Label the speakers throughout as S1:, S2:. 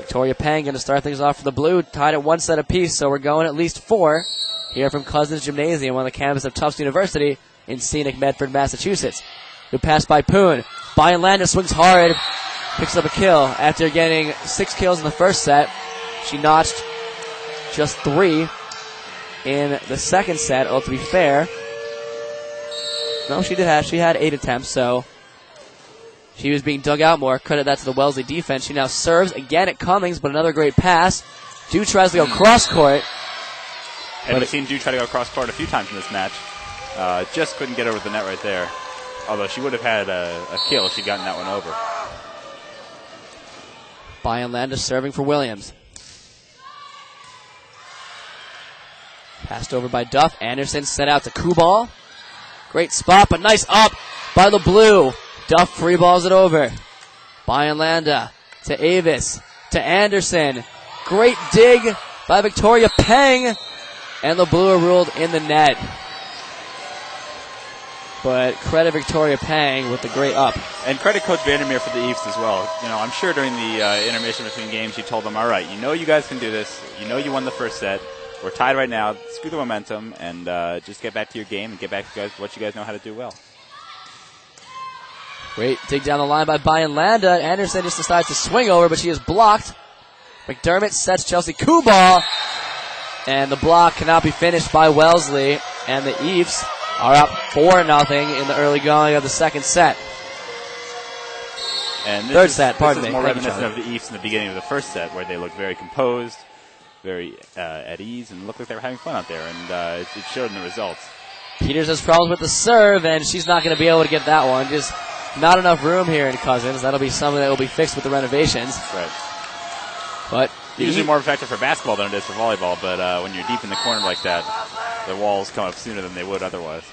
S1: Victoria Pang going to start things off for the blue, tied at 1 set apiece, so we're going at least 4 here from Cousins Gymnasium on the campus of Tufts University in scenic Medford, Massachusetts. Good pass by Poon. Bayan Landa swings hard, picks up a kill after getting 6 kills in the first set. She notched just 3 in the second set. Oh, to be fair, no, she had 8 attempts, so she was being dug out more. Credit that to the Wellesley defense. She now serves again at Cummings, but another great pass. Dew tries to go cross court.
S2: And we've seen Dew try to go cross court a few times in this match. Just couldn't get over the net right there. Although she would have had a kill if she'd gotten that one over.
S1: Bayan Landa serving for Williams. Passed over by Duff. Anderson sent out to Kubal. Great spot, but nice up by the blue. Duff free balls it over. Bayan Landa to Avis, to Anderson. Great dig by Victoria Pang. And the blue are ruled in the net. But credit Victoria Pang with the great up.
S2: And credit Coach Vandermeer for the Eves as well. You know, I'm sure during the intermission between games, he told them, all right, you know you guys can do this. You know you won the first set. We're tied right now. Screw the momentum and just get back to your game and get back to what you guys know how to do well.
S1: Great dig down the line by Bayan Landa. Anderson just decides to swing over, but she is blocked. McDermott sets Chelsea Kubal. And the block cannot be finished by Wellesley. And the Eves are up 4-0 in the early going of the second set.
S2: And
S1: third set, pardon
S2: me.
S1: This
S2: is more reminiscent of the Eves in the beginning of the first set, where they looked very composed, very at ease, and looked like they were having fun out there. And it showed in the results.
S1: Peters has problems with the serve, and she's not going to be able to get that one. Just not enough room here in Cousins. That'll be something that will be fixed with the renovations.
S2: Right.
S1: But
S2: usually more effective for basketball than it is for volleyball, but when you're deep in the corner like that, the walls come up sooner than they would otherwise.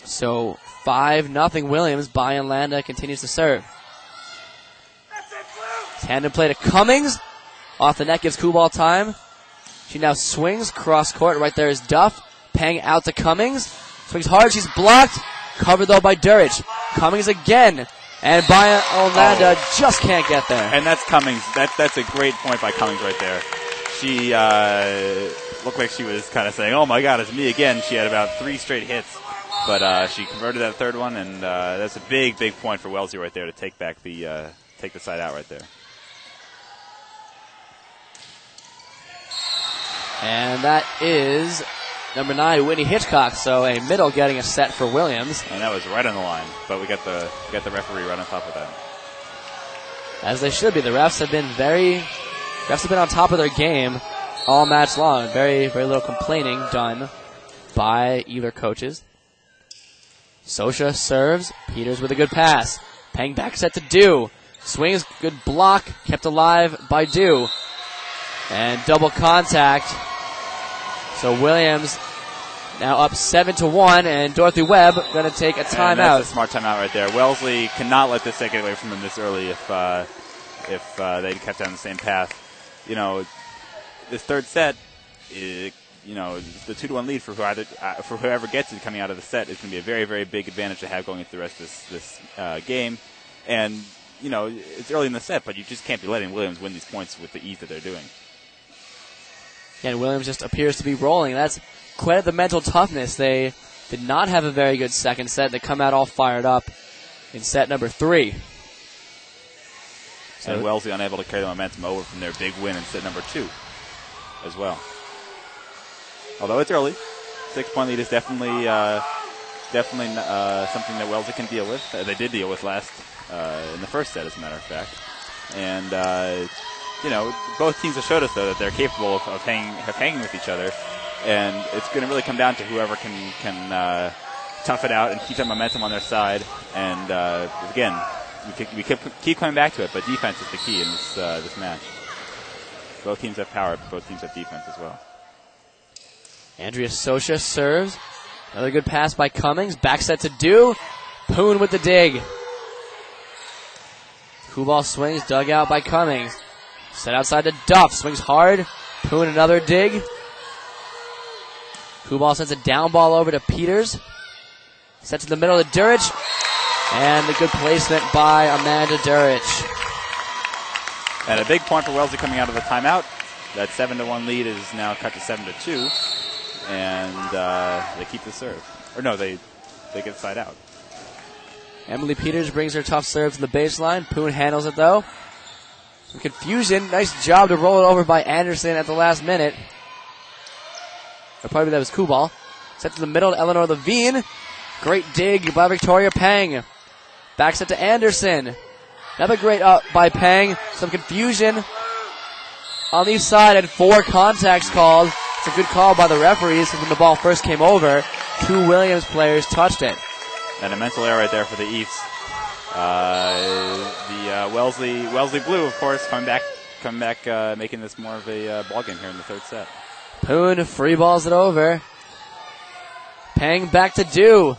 S1: So 5-0 Williams. Bayan Landa continues to serve. Tandem play to Cummings. Off the net gives Kubal time. She now swings cross court. Right there is Duff. Pang out to Cummings. Swings hard. She's blocked. Covered though by Durich. Cummings again. And Bayan Landa just can't get there.
S2: And that's Cummings. That's a great point by Cummings right there. She looked like she was kind of saying, oh my God, it's me again. She had about 3 straight hits. But she converted that third one, and that's a big, big point for Wellesley right there to take back take the side out right there.
S1: And that is number 9, Whitney Hitchcock. So a middle getting a set for Williams.
S2: And that was right on the line, but we got the referee right on top of that.
S1: As they should be. The refs have been on top of their game all match long. Very, very little complaining done by either coaches. Sosha serves. Peters with a good pass. Pang back set to Dew. Swings, good block, kept alive by Dew. And double contact. So Williams now up 7-1, and Dorothy Webb going to take a timeout.
S2: That's a smart timeout right there. Wellesley cannot let this set get away from them this early if they kept on the same path. You know, this third set, the 2-1 lead for whoever gets it coming out of the set is going to be a very, very big advantage to have going into the rest of this game. And, you know, it's early in the set, but you just can't be letting Williams win these points with the ease that they're doing.
S1: And Williams just appears to be rolling. That's quite the mental toughness. They did not have a very good second set. They come out all fired up in set number 3.
S2: So and Wellesley unable to carry the momentum over from their big win in set number 2 as well. Although it's early, 6-point lead is definitely something that Wellesley can deal with. They did deal with last in the first set, as a matter of fact. And both teams have showed us though that they're capable of hanging with each other, and it's going to really come down to whoever can tough it out and keep that momentum on their side. And again, we keep coming back to it, but defense is the key in this match. Both teams have power, but both teams have defense as well.
S1: Andrea Sosha serves. Another good pass by Cummings. Back set to Dew. Poon with the dig. Kubal swings, dug out by Cummings. Set outside to Duff. Swings hard. Poon another dig. Kubal sends a down ball over to Peters. Sets in the middle to Durich. And the good placement by Amanda Durich.
S2: And a big point for Wellesley coming out of the timeout. That 7-1 lead is now cut to 7-2. And they keep the serve. Or no, they get side out.
S1: Emily Peters brings her tough serve to the baseline. Poon handles it, though. Some confusion. Nice job to roll it over by Anderson at the last minute. Or probably that was Kubal. Set to the middle to Eleanor Levine. Great dig by Victoria Pang. Back set to Anderson. Another great up by Pang. Some confusion on the side, and 4 contacts called. It's a good call by the referees when the ball first came over. 2 Williams players touched it.
S2: And a mental error right there for the East. The Wellesley Blue, of course, coming back, making this more of a ball game here in the third set.
S1: Poon free balls it over. Pang back to Do.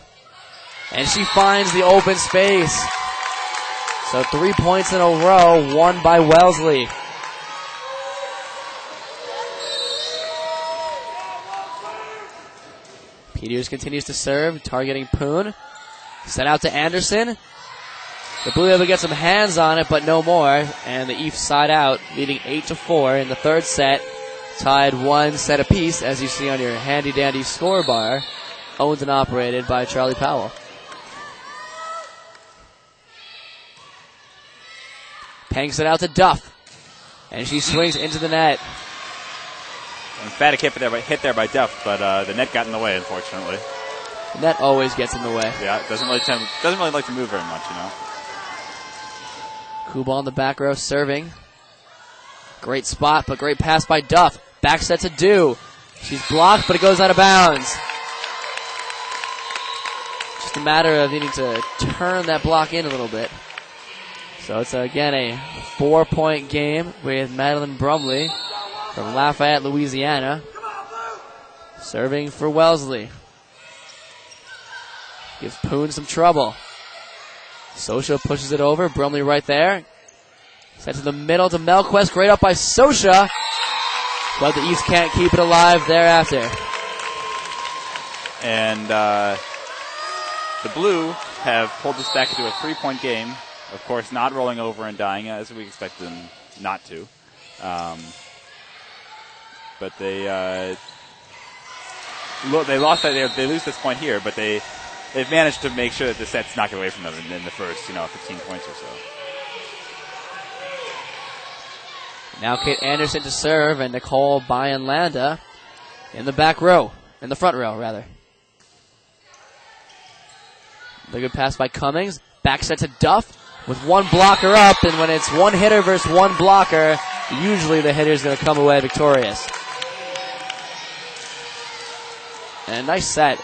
S1: And she finds the open space. So 3 points in a row, won by Wellesley. Peters continues to serve, targeting Poon. Sent out to Anderson. The Blue able to get some hands on it, but no more. And the East side out, leading 8-4 in the third set. Tied 1 set apiece, as you see on your handy-dandy score bar. Owned and operated by Charlie Powell. Pangs it out to Duff. And she swings into the net.
S2: Emphatic hit there by Duff, but the net got in the way, unfortunately.
S1: The net always gets in the way.
S2: Yeah, it doesn't really like to move very much, you know.
S1: Kubal in the back row serving. Great spot, but great pass by Duff. Back set to Do. She's blocked, but it goes out of bounds. Just a matter of needing to turn that block in a little bit. So it's, again, a 4-point game with Madeline Brumley from Lafayette, Louisiana, serving for Wellesley. Gives Poon some trouble. Sosha pushes it over. Brumley right there. Sent to the middle to Melquist. Great up by Sosha. But the East can't keep it alive thereafter.
S2: And the Blue have pulled this back into a 3-point game. Of course, not rolling over and dying, as we expect them not to. But they lost that. They lose this point here, but they've managed to make sure that the set's knocked away from them in the first, 15 points or so.
S1: Now Kate Anderson to serve, and Nicole Bayan-Landa in the back row, in the front row, rather. The good pass by Cummings. Back set to Duff with one blocker up, and when it's one hitter versus one blocker, usually the hitter's going to come away victorious. And a nice set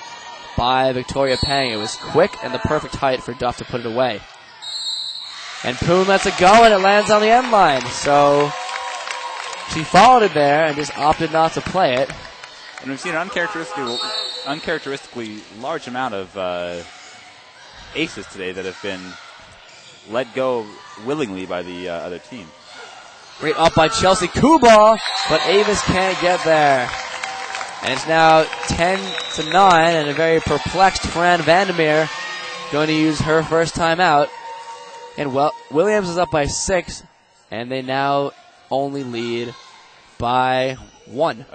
S1: by Victoria Pang. It was quick and the perfect height for Duff to put it away. And Poon lets it go, and it lands on the end line. So she followed it there and just opted not to play it.
S2: And we've seen an uncharacteristically large amount of aces today that have been let go willingly by the other team.
S1: Great up by Chelsea Kubal, but Avis can't get there. And it's now 10-9, and a very perplexed Fran Vandermeer going to use her first timeout. And Williams is up by 6, and they now only lead by 1.